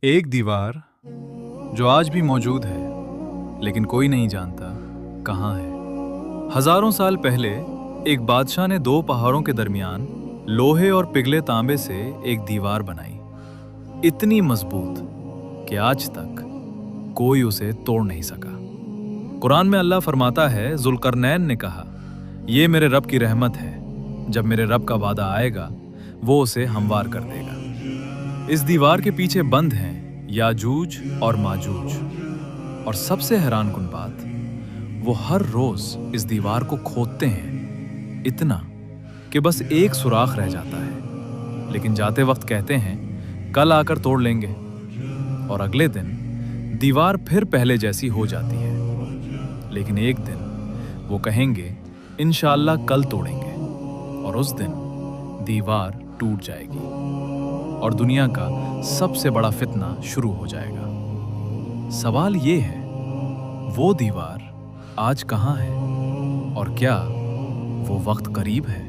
ایک دیوار جو آج بھی موجود ہے لیکن کوئی نہیں جانتا کہاں ہے۔ ہزاروں سال پہلے ایک بادشاہ نے دو پہاڑوں کے درمیان لوہے اور پگھلے تانبے سے ایک دیوار بنائی، اتنی مضبوط کہ آج تک کوئی اسے توڑ نہیں سکا۔ قرآن میں اللہ فرماتا ہے، ذوالقرنین نے کہا، یہ میرے رب کی رحمت ہے، جب میرے رب کا وعدہ آئے گا وہ اسے ہموار کر دے گا۔ اس دیوار کے پیچھے بند ہیں یاجوج اور ماجوج، اور سب سے حیران کن بات، وہ ہر روز اس دیوار کو کھودتے ہیں، اتنا کہ بس ایک سوراخ رہ جاتا ہے، لیکن جاتے وقت کہتے ہیں کل آ کر توڑ لیں گے، اور اگلے دن دیوار پھر پہلے جیسی ہو جاتی ہے، لیکن ایک دن وہ کہیں گے انشاءاللہ کل توڑیں گے، اور اس دن دیوار ٹوٹ جائے گی اور دنیا کا سب سے بڑا فتنہ شروع ہو جائے گا۔ سوال یہ ہے، وہ دیوار آج کہاں ہے، اور کیا وہ وقت قریب ہے؟